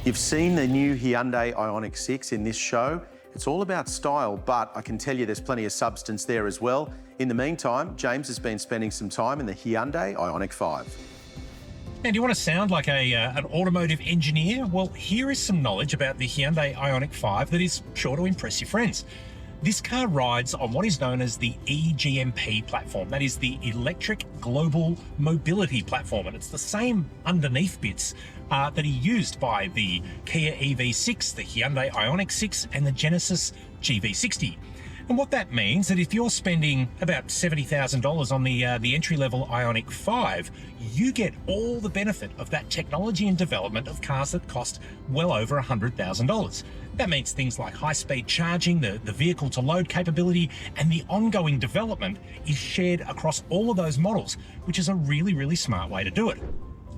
You've seen the new Hyundai Ioniq 6 in this show. It's all about style, but I can tell you there's plenty of substance there as well. In the meantime, James has been spending some time in the Hyundai Ioniq 5. And do you want to sound like an automotive engineer? Well, here is some knowledge about the Hyundai Ioniq 5 that is sure to impress your friends. This car rides on what is known as the EGMP platform. That is the Electric Global Mobility Platform, and it's the same underneath bits that are used by the Kia EV6, the Hyundai Ioniq 6 and the Genesis GV60. And what that means that if you're spending about $70,000 on the entry-level Ioniq 5, you get all the benefit of that technology and development of cars that cost well over $100,000. That means things like high-speed charging, the vehicle-to-load capability, and the ongoing development is shared across all of those models, which is a really, really smart way to do it.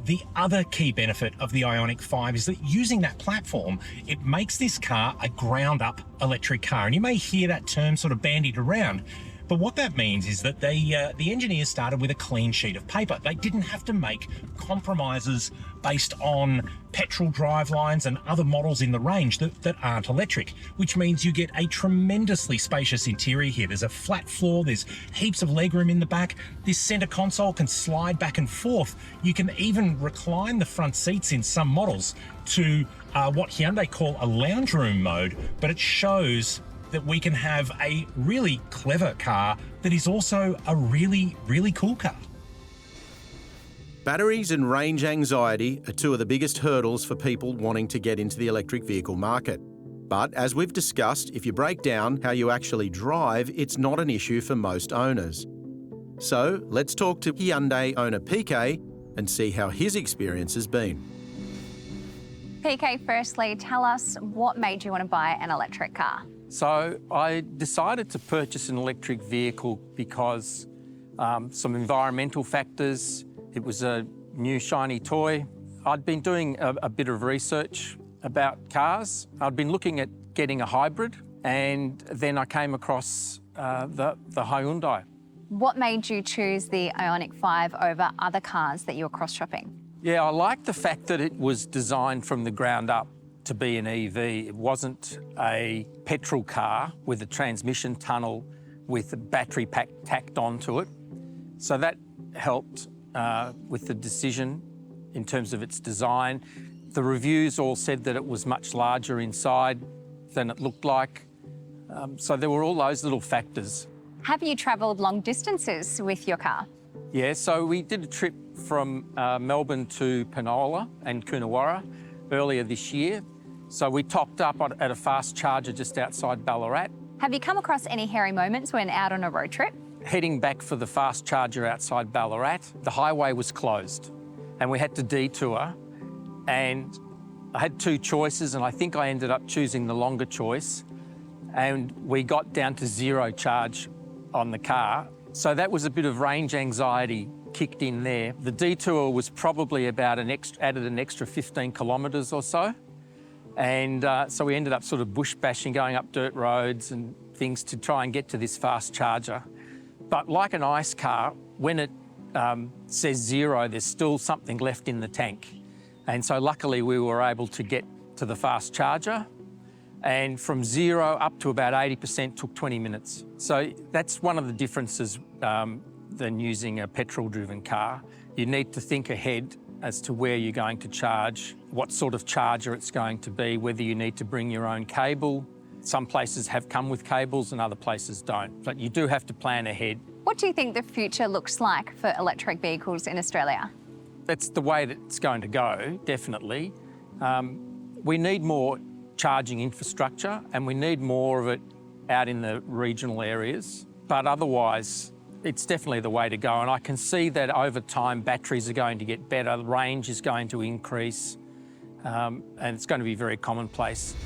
The other key benefit of the Ioniq 5 is that using that platform, it makes this car a ground-up electric car. And you may hear that term sort of bandied around, but what that means is that the engineers started with a clean sheet of paper. They didn't have to make compromises based on petrol drivelines and other models in the range that aren't electric, which means you get a tremendously spacious interior here. There's a flat floor, there's heaps of legroom in the back. This center console can slide back and forth. You can even recline the front seats in some models to what Hyundai call a lounge room mode, but it shows that we can have a really clever car that is also a really, really cool car. Batteries and range anxiety are two of the biggest hurdles for people wanting to get into the electric vehicle market. But as we've discussed, if you break down how you actually drive, it's not an issue for most owners. So let's talk to Hyundai owner PK and see how his experience has been. PK, firstly, tell us what made you want to buy an electric car? So I decided to purchase an electric vehicle because some environmental factors. It was a new shiny toy. I'd been doing a bit of research about cars. I'd been looking at getting a hybrid, and then I came across the Hyundai. What made you choose the Ioniq 5 over other cars that you were cross-shopping? Yeah, I like the fact that it was designed from the ground up to be an EV. It wasn't a petrol car with a transmission tunnel with a battery pack tacked onto it. So that helped with the decision in terms of its design. The reviews all said that it was much larger inside than it looked like. So there were all those little factors. Have you travelled long distances with your car? Yeah, so we did a trip from Melbourne to Penola and Coonawarra earlier this year. So we topped up at a fast charger just outside Ballarat. Have you come across any hairy moments when out on a road trip? Heading back for the fast charger outside Ballarat, the highway was closed and we had to detour, and I had two choices and I think I ended up choosing the longer choice, and we got down to zero charge on the car. So that was a bit of range anxiety kicked in there. The detour was probably about added an extra 15 kilometres or so. And so we ended up sort of bush bashing, going up dirt roads and things to try and get to this fast charger. But like an ICE car, when it says zero, there's still something left in the tank. And so luckily we were able to get to the fast charger, and from zero up to about 80% took 20 minutes. So that's one of the differences than using a petrol-driven car. You need to think ahead as to where you're going to charge, what sort of charger it's going to be, whether you need to bring your own cable. Some places have come with cables and other places don't, but you do have to plan ahead. What do you think the future looks like for electric vehicles in Australia? That's the way that it's going to go, definitely. We need more charging infrastructure and we need more of it out in the regional areas, but otherwise it's definitely the way to go. And I can see that over time batteries are going to get better, the range is going to increase, and it's going to be very commonplace.